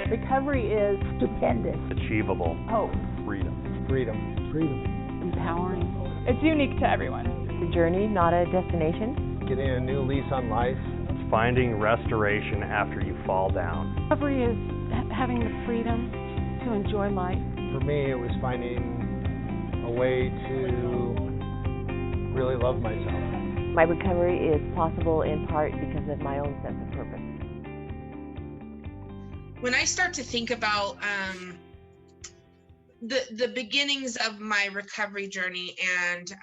Recovery is stupendous. Achievable. Hope. Freedom. Freedom. Empowering. It's unique to everyone. It's a journey, not a destination. Getting a new lease on life. It's finding restoration after you fall down. Recovery is having the freedom to enjoy life. For me, it was finding a way to really love myself. My recovery is possible in part because of my own sense of purpose. When I start to think about the beginnings of my recovery journey and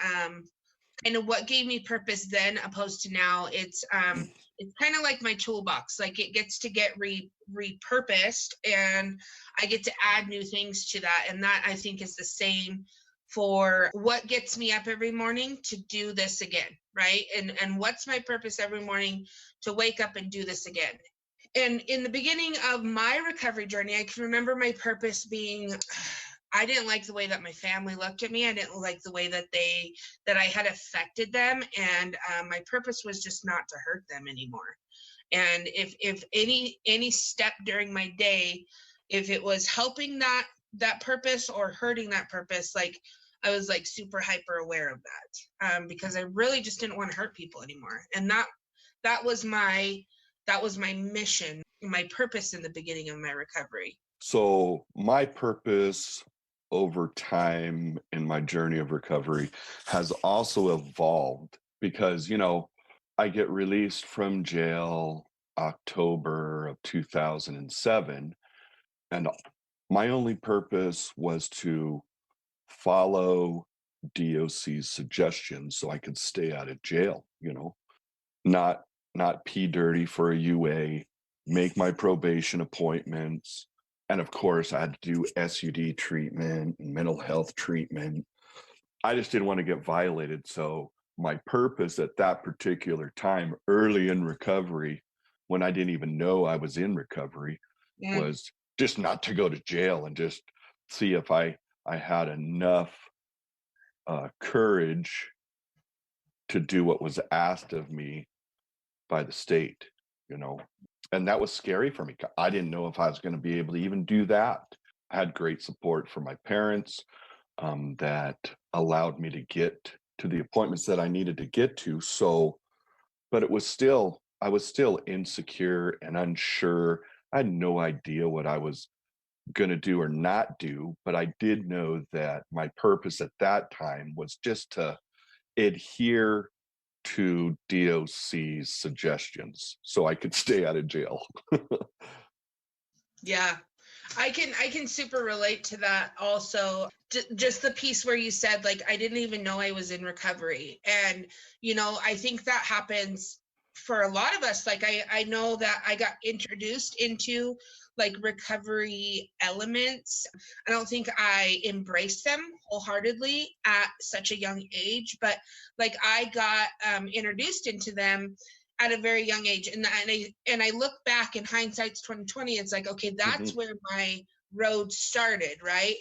what gave me purpose then opposed to now, it's kind of like my toolbox. Like it gets to get repurposed, and I get to add new things to that. And that, I think, is the same for what gets me up every morning to do this again, right? And what's my purpose every morning to wake up and do this again. And in the beginning of my recovery journey, I can remember my purpose being, I didn't like the way that my family looked at me. I didn't like the way that I had affected them. And my purpose was just not to hurt them anymore. And if any step during my day, if it was helping that purpose or hurting that purpose, like I was like super hyper aware of that, because I really just didn't want to hurt people anymore. And that was my mission, my purpose in the beginning of my recovery. So my purpose over time in my journey of recovery has also evolved because, I get released from jail October of 2007. And my only purpose was to follow DOC's suggestions so I could stay out of jail, not pee dirty for a UA, make my probation appointments. And of course, I had to do SUD treatment and mental health treatment. I just didn't want to get violated. So my purpose at that particular time, early in recovery, when I didn't even know I was in recovery, was just not to go to jail and just see if I had enough courage to do what was asked of me by the state, and that was scary for me. I didn't know if I was going to be able to even do that. I had great support from my parents that allowed me to get to the appointments that I needed to get to. So, but I was still insecure and unsure. I had no idea what I was going to do or not do, but I did know that my purpose at that time was just to adhere to DOC's suggestions so I could stay out of jail. Yeah, I can super relate to that also. Just the piece where you said, like, I didn't even know I was in recovery. And, I think that happens for a lot of us. Like, I know that I got introduced into like recovery elements. I don't think I embraced them wholeheartedly at such a young age, but like I got introduced into them at a very young age. And I look back, in hindsight's 2020, it's like, okay, that's where my road started, right?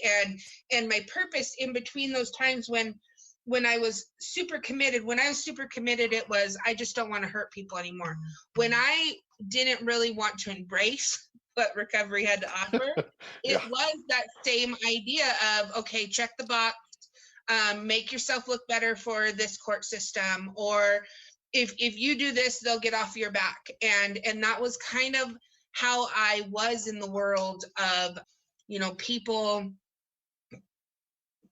And my purpose in between those times when I was super committed, it was, I just don't want to hurt people anymore. When I didn't really want to embrace what recovery had to offer, it was that same idea of, okay, check the box, make yourself look better for this court system, or if you do this, they'll get off your back. And that was kind of how I was in the world of, people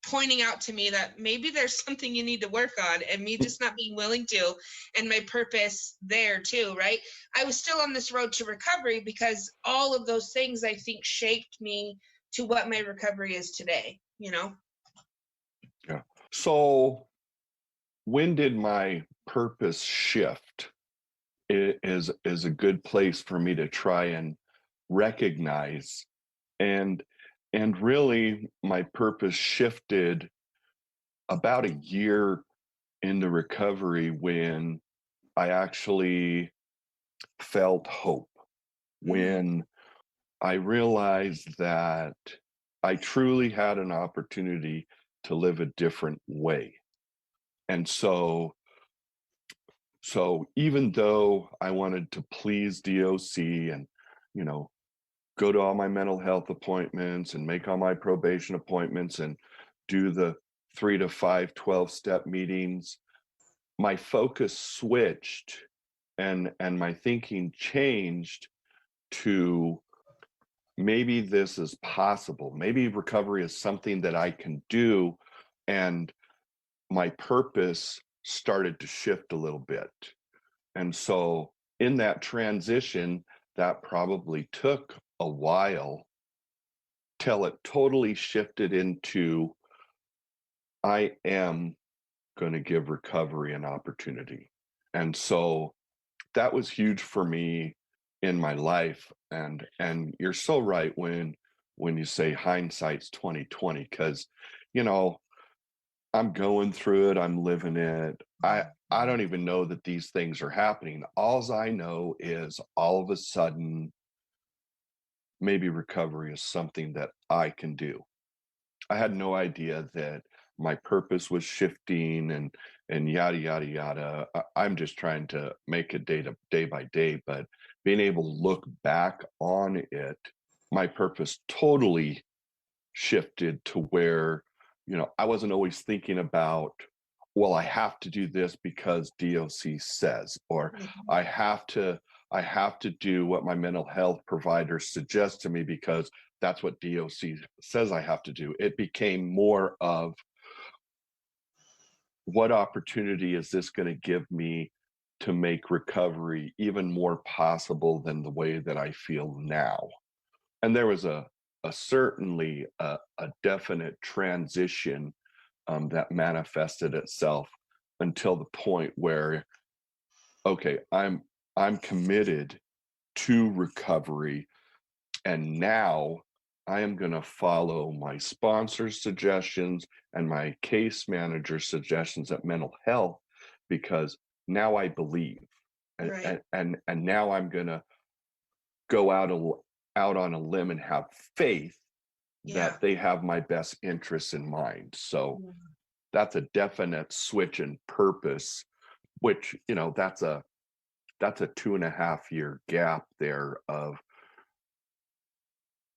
pointing out to me that maybe there's something you need to work on, and me just not being willing to, and my purpose there too, right? I was still on this road to recovery because all of those things, I think, shaped me to what my recovery is today, Yeah. So when did my purpose shift is a good place for me to try and recognize. And really, my purpose shifted about a year into recovery when I actually felt hope, when I realized that I truly had an opportunity to live a different way. And so even though I wanted to please DOC and, go to all my mental health appointments and make all my probation appointments and do the 3 to 5 12-step meetings, my focus switched and my thinking changed to maybe this is possible. Maybe recovery is something that I can do. And my purpose started to shift a little bit. And so in that transition, that probably took a while till it totally shifted into, I am going to give recovery an opportunity. And so that was huge for me in my life. And you're so right when you say hindsight's 2020, because I'm going through it, I'm living it. I don't even know that these things are happening. All I know is all of a sudden, maybe recovery is something that I can do. I had no idea that my purpose was shifting and yada, yada, yada. I'm just trying to make it day by day, but being able to look back on it, my purpose totally shifted to where, I wasn't always thinking about, well, I have to do this because DOC says, or I have to do what my mental health provider suggests to me because that's what DOC says I have to do. It became more of, what opportunity is this going to give me to make recovery even more possible than the way that I feel now? And there was certainly a definite transition that manifested itself until the point where, okay, I'm committed to recovery, and now I am going to follow my sponsor's suggestions and my case manager's suggestions at mental health, because now I believe, and now I'm going to go out on a limb and have faith that they have my best interests in mind. So that's a definite switch in purpose, which, that's a 2.5 year gap there of,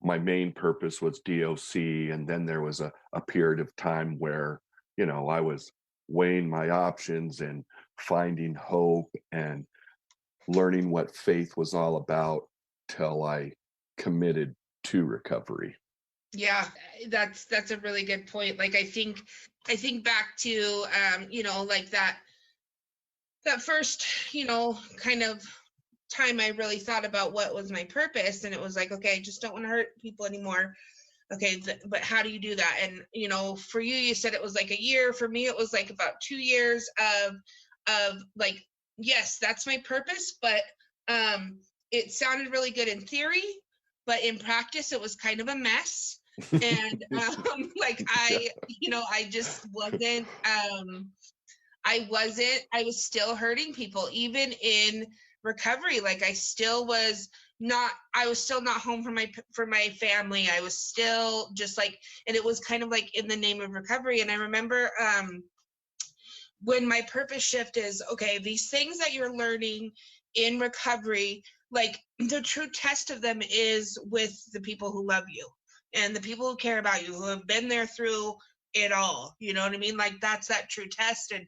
my main purpose was DOC. And then there was a period of time where, I was weighing my options and finding hope and learning what faith was all about till I committed to recovery. Yeah, that's a really good point. Like, I think back to, like that first, kind of time I really thought about what was my purpose, and it was like, okay, I just don't want to hurt people anymore. Okay, but how do you do that? And for you said it was like a year. For me, it was like about 2 years of like, yes, that's my purpose, but it sounded really good in theory, but in practice it was kind of a mess. And like I just wasn't I was still hurting people even in recovery. Like I was still not home for my family. I was still just like, and it was kind of like in the name of recovery. And I remember when my purpose shift is, okay, these things that you're learning in recovery, like the true test of them is with the people who love you and the people who care about you, who have been there through it all. You know what I mean? Like that's that true test. And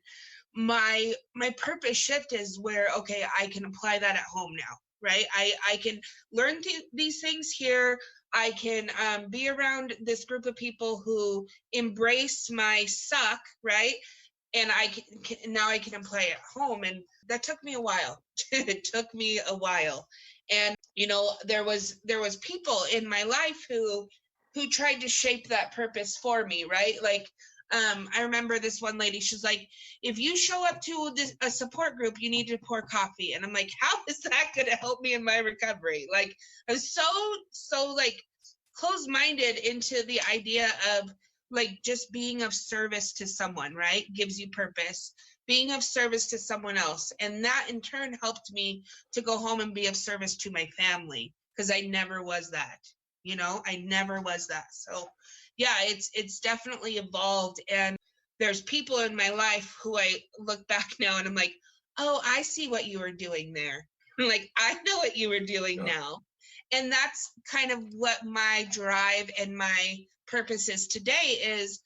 my purpose shift is where, okay, I can apply that at home now, right? I can learn these things here. I can be around this group of people who embrace my suck, right? And now I can apply it at home. And that took me a while. It took me a while. And, there was people in my life who tried to shape that purpose for me, right? Like, I remember this one lady, she's like, if you show up to a support group, you need to pour coffee. And I'm like, how is that going to help me in my recovery? Like, I was so like closed-minded into the idea of like just being of service to someone, right? Gives you purpose, being of service to someone else. And that in turn helped me to go home and be of service to my family, because I never was that, I never was that. So yeah, it's definitely evolved. And there's people in my life who I look back now and I'm like, oh, I see what you were doing there. Like, I know what you were doing now. And that's kind of what my drive and my purpose is today is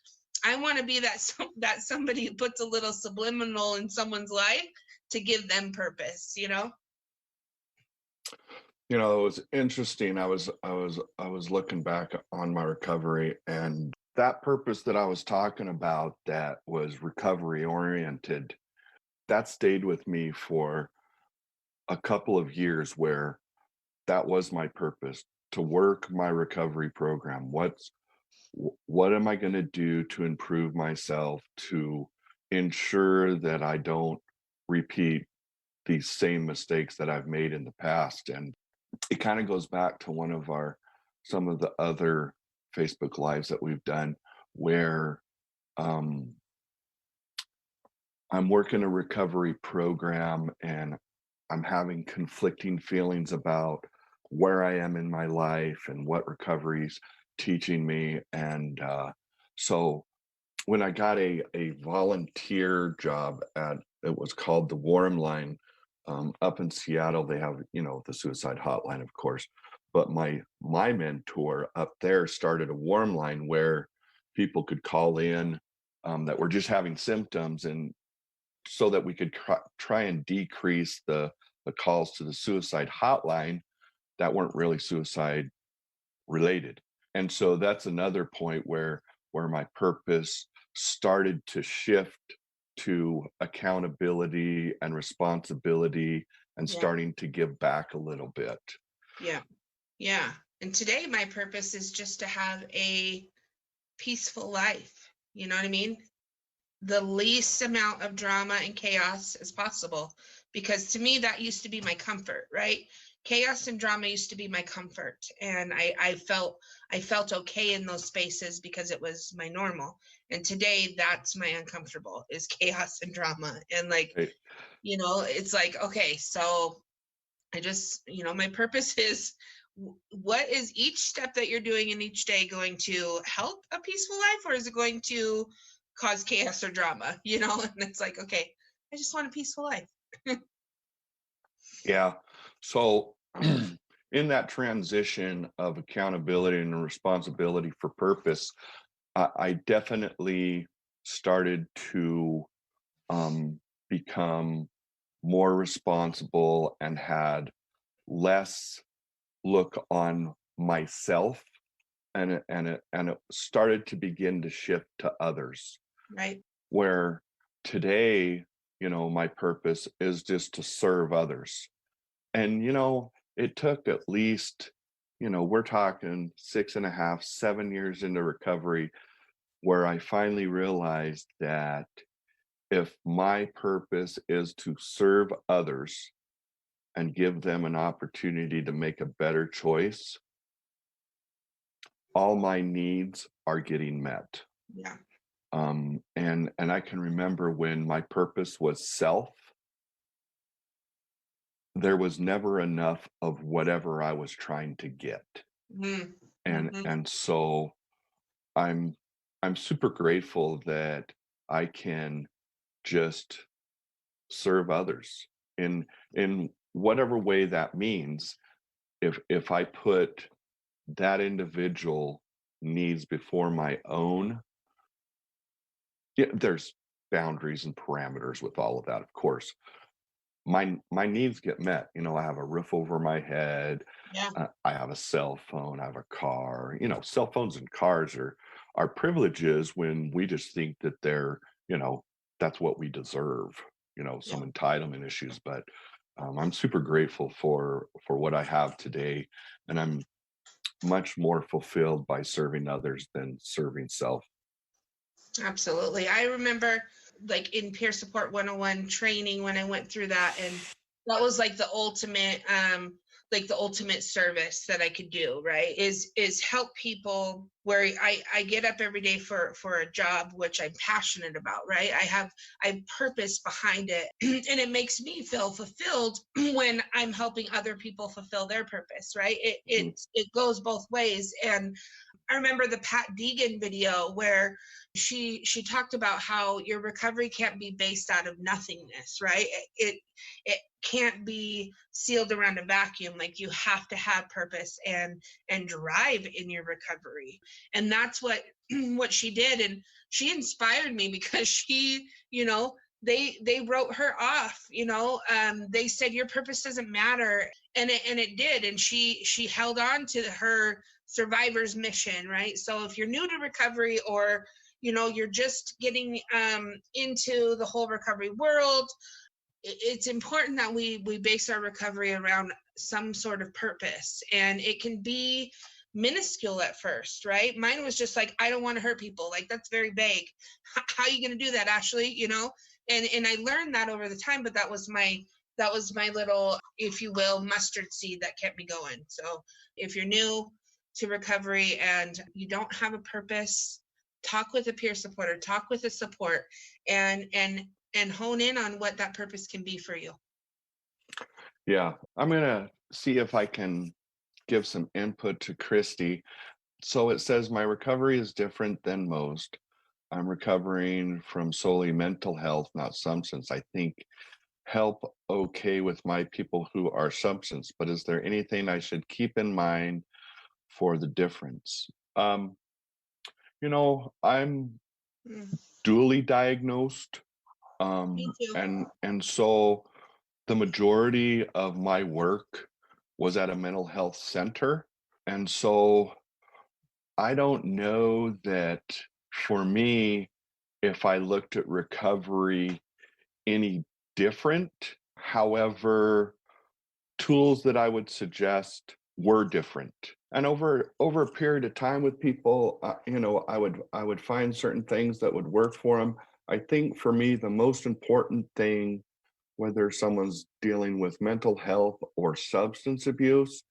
I want to be that somebody who puts a little subliminal in someone's life to give them purpose, you know? You know, it was interesting. I was looking back on my recovery, and that purpose that I was talking about that was recovery oriented, that stayed with me for a couple of years where that was my purpose, to work my recovery program. What am I going to do to improve myself, to ensure that I don't repeat these same mistakes that I've made in the past? And it kind of goes back to some of the other Facebook Lives that we've done, where I'm working a recovery program and I'm having conflicting feelings about where I am in my life and what recovery's teaching me. And so when I got a volunteer job it was called the Warm Line, up in Seattle, they have, the suicide hotline, of course, but my mentor up there started a Warm Line where people could call in that were just having symptoms, and so that we could try and decrease the calls to the suicide hotline that weren't really suicide related. And so that's another point where my purpose started to shift to accountability and responsibility and starting to give back a little bit. Yeah. And today my purpose is just to have a peaceful life. You know what I mean? The least amount of drama and chaos as possible, because to me that used to be my comfort, right? Chaos and drama used to be my comfort, and I felt okay in those spaces because it was my normal. And today that's my uncomfortable, is chaos and drama. And it's like, okay, so I just, my purpose is, what is each step that you're doing in each day going to help a peaceful life, or is it going to cause chaos or drama? And it's like, okay, I just want a peaceful life. Yeah. So in that transition of accountability and responsibility for purpose, I definitely started to become more responsible and had less look on myself, and it started to begin to shift to others. Right. Where today, my purpose is just to serve others. And, it took at least, we're talking 6.5, 7 years into recovery, where I finally realized that if my purpose is to serve others and give them an opportunity to make a better choice, all my needs are getting met. Yeah. And I can remember when my purpose was self, there was never enough of whatever I was trying to get. Mm-hmm. And so I'm super grateful that I can just serve others in whatever way that means. If I put that individual needs before my own, there's boundaries and parameters with all of that, of course. My needs get met. I have a roof over my head. Yeah. I have a cell phone. I have a car. Cell phones and cars are privileges when we just think that they're, that's what we deserve. Some entitlement issues. But I'm super grateful for what I have today, and I'm much more fulfilled by serving others than serving self. Absolutely. I remember in Peer Support 101 training when I went through that, and that was the ultimate service that I could do, right? Is help people where I get up every day for a job which I'm passionate about, right? I have purpose behind it, and it makes me feel fulfilled when I'm helping other people fulfill their purpose, right? It goes both ways. And I remember the Pat Deegan video where she talked about how your recovery can't be based out of nothingness, right? It can't be sealed around a vacuum. Like, you have to have purpose and drive in your recovery. And that's what she did. And she inspired me because she, they wrote her off, they said your purpose doesn't matter. And it did. And she held on to her survivor's mission, right? So if you're new to recovery, or you're just getting into the whole recovery world, it's important that we base our recovery around some sort of purpose. And it can be minuscule at first, right? Mine was just like, I don't want to hurt people. Like, that's very vague. How are you going to do that, Ashley? And I learned that over the time, but that was my little, if you will, mustard seed that kept me going. So if you're new to recovery and you don't have a purpose, talk with a peer supporter, talk with a support, and hone in on what that purpose can be for you. Yeah, I'm gonna see if I can give some input to Christy. So it says my recovery is different than most. I'm recovering from solely mental health, not substance. I think help okay with my people who are substance, but is there anything I should keep in mind for the difference? I'm dually diagnosed. Me too. And so the majority of my work was at a mental health center. And so I don't know that for me, if I looked at recovery any different. However, tools that I would suggest were different. And over a period of time with people, I would find certain things that would work for them. I think for me, the most important thing, whether someone's dealing with mental health or substance abuse,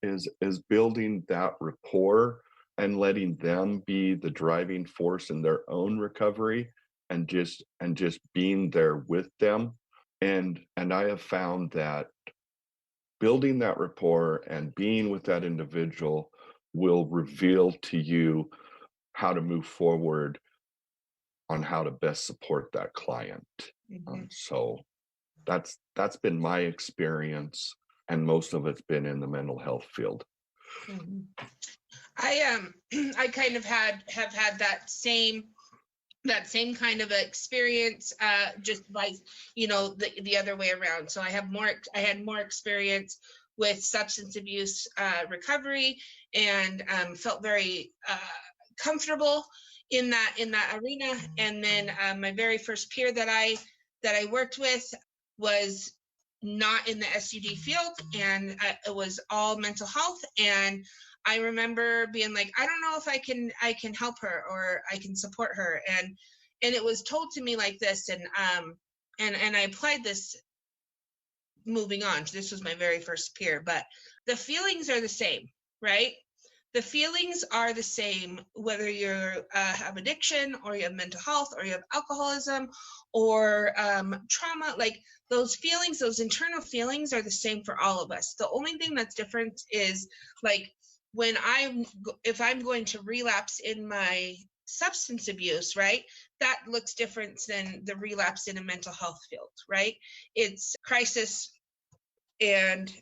is building that rapport and letting them be the driving force in their own recovery, and just being there with them. And I have found that building that rapport and being with that individual will reveal to you how to move forward on how to best support that client. So that's been my experience, and most of it's been in the mental health field. I kind of have had that same kind of experience, just by the other way around. So I had more experience with substance abuse recovery, and felt very comfortable in that arena. And then my very first peer that I worked with was not in the SUD field, and it was all mental health. And I remember being like, I don't know if I can help her or I can support her. And it was told to me like this, and I applied this moving on. This was my very first peer, but the feelings are the same, right? The feelings are the same, whether you have addiction, or you have mental health, or you have alcoholism, or trauma. Like, those feelings, those internal feelings are the same for all of us. The only thing that's different is, like, if I'm going to relapse in my substance abuse, right, that looks different than the relapse in a mental health field, right? It's crisis and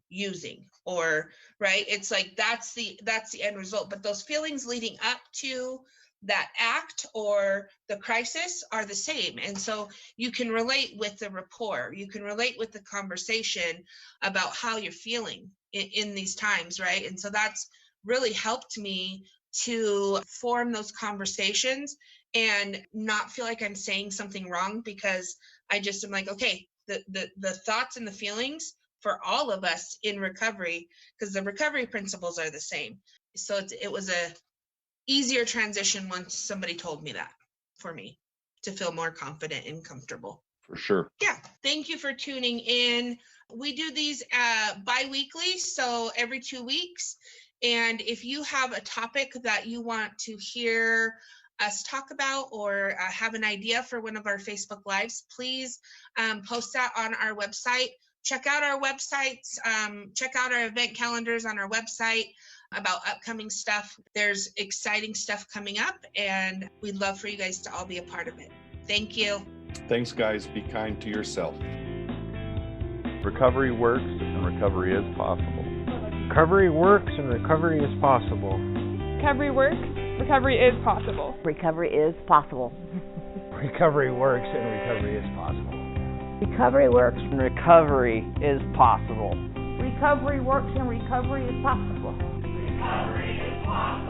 using, or right, it's like that's the end result. But those feelings leading up to that act or the crisis are the same. And so you can relate with the rapport, you can relate with the conversation about how you're feeling in these times, right? And so that's really helped me to form those conversations and not feel like I'm saying something wrong, because I just am like, okay, the thoughts and the feelings for all of us in recovery, because the recovery principles are the same. So it was a easier transition once somebody told me that, for me to feel more confident and comfortable. For sure. Yeah. Thank you for tuning in. We do these bi-weekly, so every 2 weeks. And if you have a topic that you want to hear us talk about, or have an idea for one of our Facebook Lives, please post that on our website. Check out our websites, check out our event calendars on our website. about upcoming stuff. There's exciting stuff coming up, and we'd love for you guys to all be a part of it. Thank you. Thanks, guys. Be kind to yourself. Recovery works and recovery is possible. Recovery works and recovery is possible. Recovery works, recovery is possible. Recovery is possible. Recovery works and recovery is possible. Recovery works and recovery is possible. Recovery works and recovery is possible. Recovery is possible.